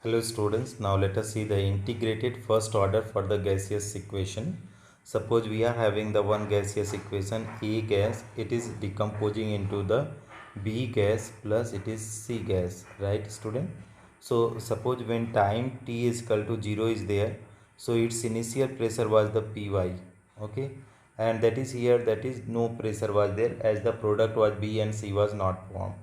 Hello students, now let us see the integrated first order for the gaseous equation. Suppose we are having the one gaseous equation A gas, it is decomposing into the B gas plus it is C gas, right student? So suppose when time t is equal to 0 is there, so its initial pressure was the Py, okay, and that is here, that is no pressure was there as the product was B and C was not formed.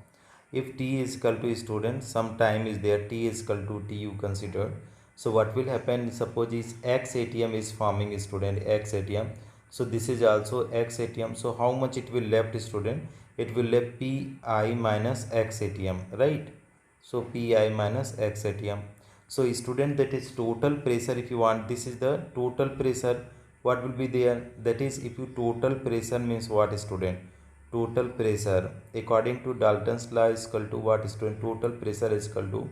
If t is equal to student, some time is there, t is equal to t you consider. So what will happen, suppose is x atm is forming student, x atm. So this is also x atm. So how much it will left student? It will left pi minus x atm, right? So pi minus x atm. So student, that is total pressure. If you want, this is the total pressure, what will be there? That is, if you total pressure means what student? Total pressure according to Dalton's law is equal to what student? Total pressure is equal to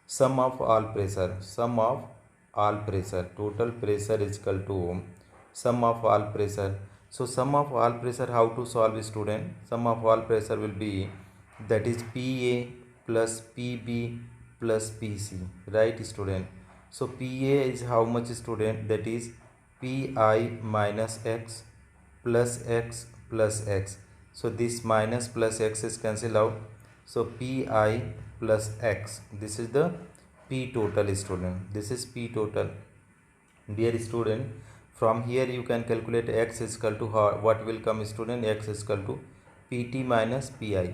sum of all pressure. Sum of all pressure. Total pressure is equal to sum of all pressure. So sum of all pressure, how to solve student? Sum of all pressure will be, that is PA plus PB plus PC, right student? So PA is how much student? That is PI minus X plus X plus X. So this minus plus X is cancelled out. So Pi plus X. This is the P total student. This is P total. Dear student, from here you can calculate X is equal to what will come student? X is equal to Pt minus Pi.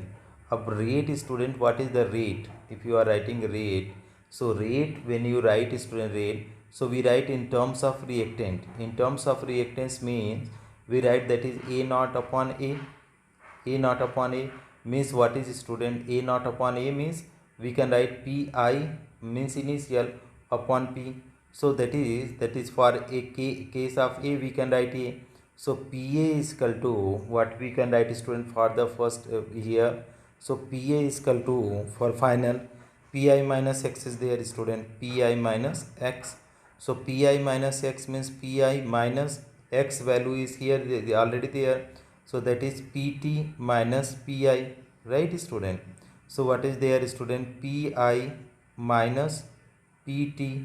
अब rate student, what is the rate? If you are writing rate, so rate, when you write student rate, so we write in terms of reactant. In terms of reactance means we write that is A naught upon A. A naught upon A means what is student? A naught upon A means we can write Pi means initial upon P. So that is for a case of A we can write A. So Pa is equal to what we can write student for the first here. So Pa is equal to, for final, Pi minus X is there student, Pi minus X. So Pi minus X means Pi minus X value is here, they already there. So that is Pt minus Pi, right student? So what is there student? Pi minus Pt,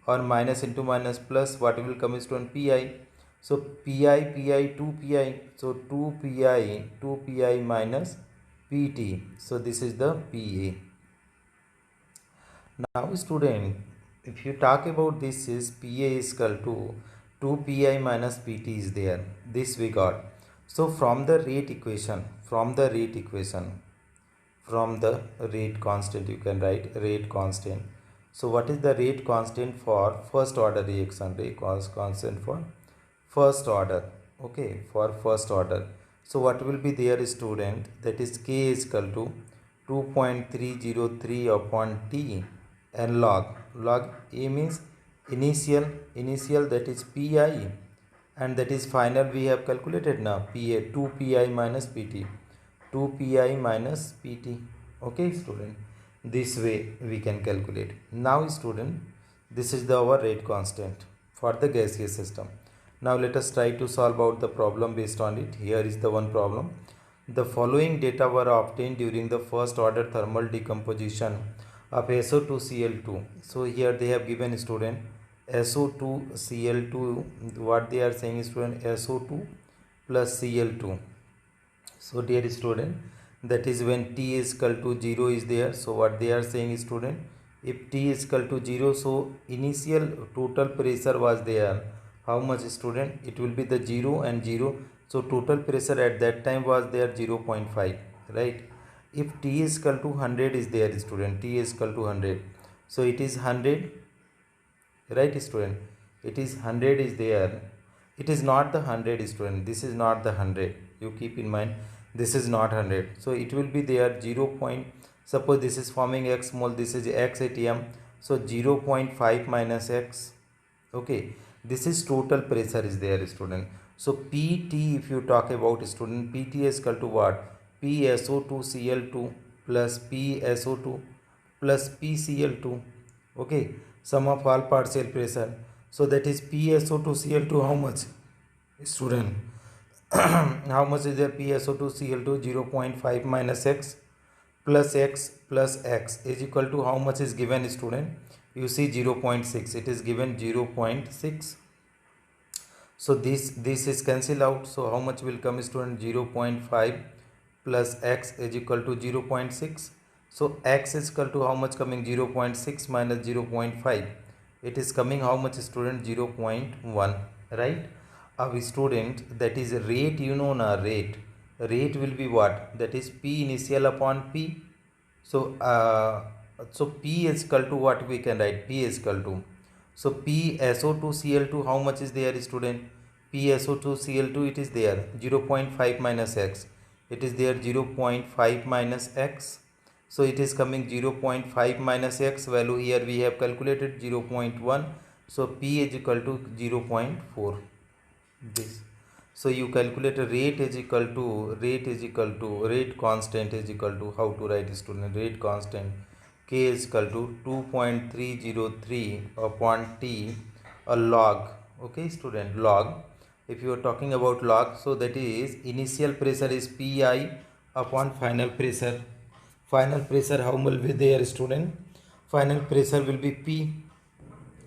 or minus into minus plus, what will come student? Pi. So Pi 2 Pi. So 2 Pi minus Pt. So this is the Pa. Now student, if you talk about this is Pa is equal to 2 Pi minus Pt is there. This we got. So from the rate equation, from the rate constant, you can write rate constant. So what is the rate constant for first order reaction? Rate constant for first order. Okay, for first order. So what will be there student? That is K is equal to 2.303 upon T and log A means initial, that is Pi, and that is final we have calculated now, Pa 2 Pi minus Pt, 2 Pi minus Pt. Okay student, this way we can calculate. Now student, this is our rate constant for the gaseous system. Now let us try to solve out the problem based on it. Here is the one problem. The following data were obtained during the first order thermal decomposition of SO2Cl2. So here they have given student SO2Cl2, what they are saying student? SO2 plus Cl2. So dear student, that is when T is equal to 0 is there. So what they are saying student? If T is equal to 0, so initial total pressure was there. How much student? It will be the 0 and 0. So total pressure at that time was there 0.5, right? If T is equal to 100 is there student, T is equal to 100. So it is 100, right student? It is 100 is there. It is not the 100 student. This is not the 100. You keep in mind, this is not 100. So it will be there 0. Suppose this is forming X mole, this is X atm. So 0.5 minus X. Okay, this is total pressure is there student. So Pt, if you talk about student, Pt is equal to what? PSO2Cl2 plus PSO2 plus PCl2. Okay, sum of all partial pressure. So that is PSO2Cl2 how much student? How much is there? PSO2Cl2 0.5 minus X plus x is equal to how much is given, student? You see 0.6, it is given 0.6. So this is cancel out. So how much will come, student? 0.5 plus x is equal to 0.6. So x is equal to how much coming? 0.6 minus 0.5. It is coming how much, student? 0.1, right? Our student, that is rate, you know na, rate will be what? That is p initial upon p. So so p is equal to what we can write? P is equal to, so p SO2 Cl2, how much is there, student? P SO2 Cl2, it is there 0.5 minus x, it is there 0.5 minus x. So it is coming 0.5 minus x, value here we have calculated 0.1. So p is equal to 0.4, this. So you calculate a rate is equal to, rate constant is equal to, how to write, student? Rate constant k is equal to 2.303 upon t, a log. Okay, student, log. If you are talking about log, so that is initial pressure is pi upon final pressure. Final pressure how will be there, student? Final pressure will be p.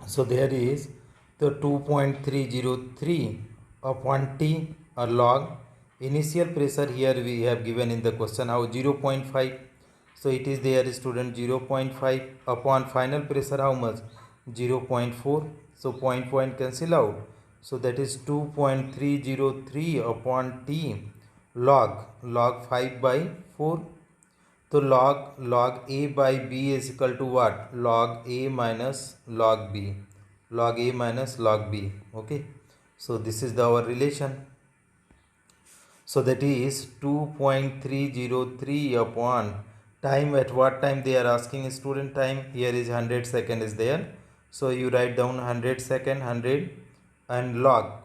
So there is the 2.303 upon T, a log. Initial pressure here we have given in the question, how? 0.5. So it is there, student, 0.5 upon final pressure how much? 0.4. So point cancel out. So that is 2.303 upon T, log 5 by 4. So log a by b is equal to what? Log a minus log b. Log a minus log b. Okay. So this is our relation. So that is 2.303 upon time. At what time they are asking, student? Time here is 100 second is there. So you write down 100 second, 100, and log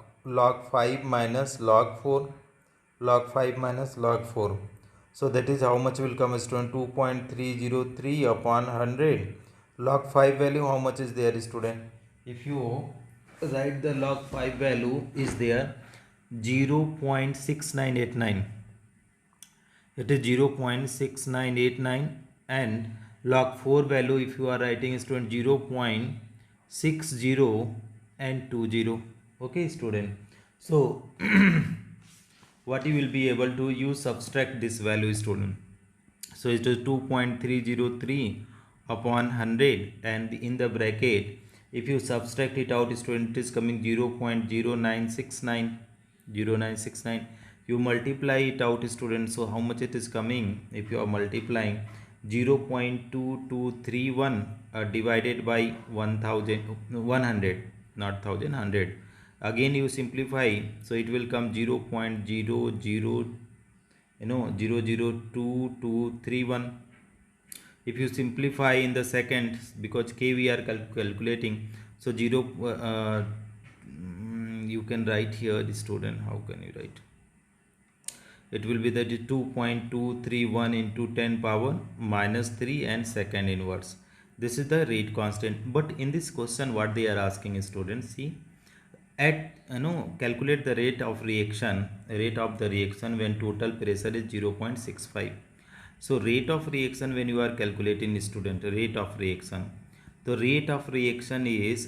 5 minus log 4. Log 5 minus log 4. So that is how much will come, student? 2.303 upon 100. Log 5 value how much is there, student? If you write the log 5 value is there 0.6989. It is 0.6989, and log 4 value if you are writing, student, 0.60 and 20. Okay, student. So what you will be able to, you subtract this value, student. So it is 2.303 upon 100, and in the bracket if you subtract it out, student, it is coming 0.0969. 0969. You multiply it out, student. So how much it is coming? If you are multiplying 0.2231 divided by 100, not 100. Again you simplify, so it will come 0.00, 0.002231. If you simplify in the seconds, because k we are calculating, so you can write here, the student, how can you write? It will be that 2.231 into 10 power minus 3 and second inverse. This is the rate constant. But in this question what they are asking is, students, see, at calculate the rate of the reaction when total pressure is 0.65. So rate of reaction, when you are calculating, student, rate of reaction, the rate of reaction is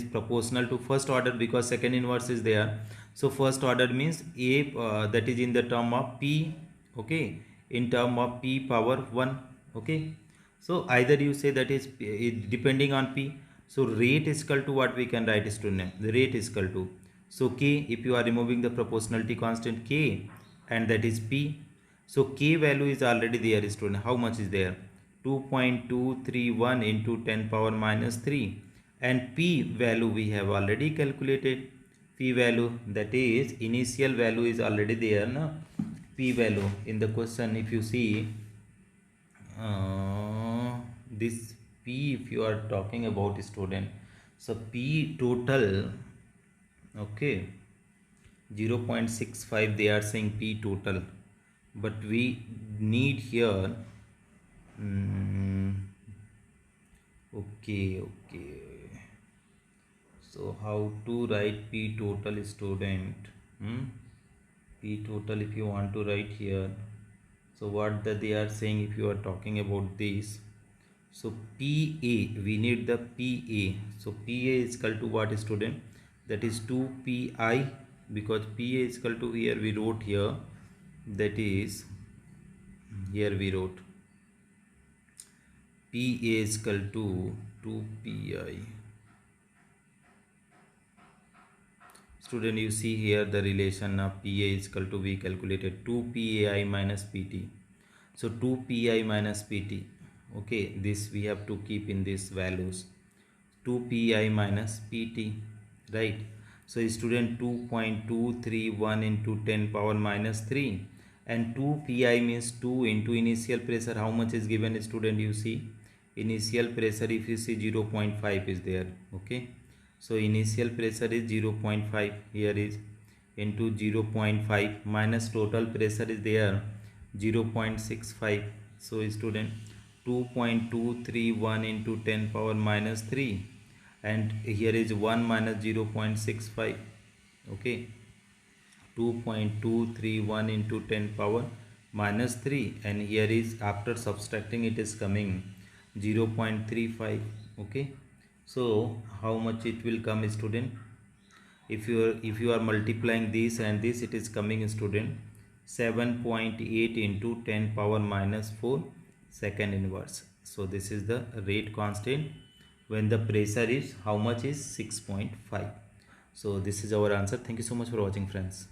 proportional to first order, because second inverse is there. So first order means a, that is in the term of p. Okay, in term of p power 1. Okay, so either you say that is depending on p. So rate is equal to what we can write, student? The rate is equal to, so k, if you are removing the proportionality constant k, and that is p. So k value is already there, student. How much is there? 2.231 into 10 power minus 3, and p value we have already calculated. P value, that is initial value, is already there, na? P value in the question, if you see this p, if you are talking about, student, so p total, okay, 0.65 they are saying p total, but we need here okay. So how to write p total, student? P total, if you want to write here, So what they are saying, if you are talking about this, so PA, we need the PA. So PA is equal to what, student? That is 2PI, because PA is equal to, here we wrote here, that is, here we wrote PA is equal to 2PI. Student, you see here the relation of PA is equal to, we calculated 2PAI minus PT. So 2PI minus PT. Okay, this we have to keep in these values. 2PI minus PT, right? So student, 2.231 into 10 power minus 3, and 2PI means 2 into initial pressure. How much is given, student? You see initial pressure, if you see 0.5 is there. Okay, so initial pressure is 0.5, here is into 0.5 minus total pressure is there 0.65. so student, 2.231 into 10 power minus 3, and here is 1 minus 0.65. okay, 2.231 into 10 power minus 3, and here is, after subtracting, it is coming 0.35. okay, so how much it will come, student? If you are multiplying this and this, it is coming, student, 7.8 into 10 power minus 4 second inverse. So this is the rate constant when the pressure is, how much is, 6.5. So this is our answer. Thank you so much for watching, friends.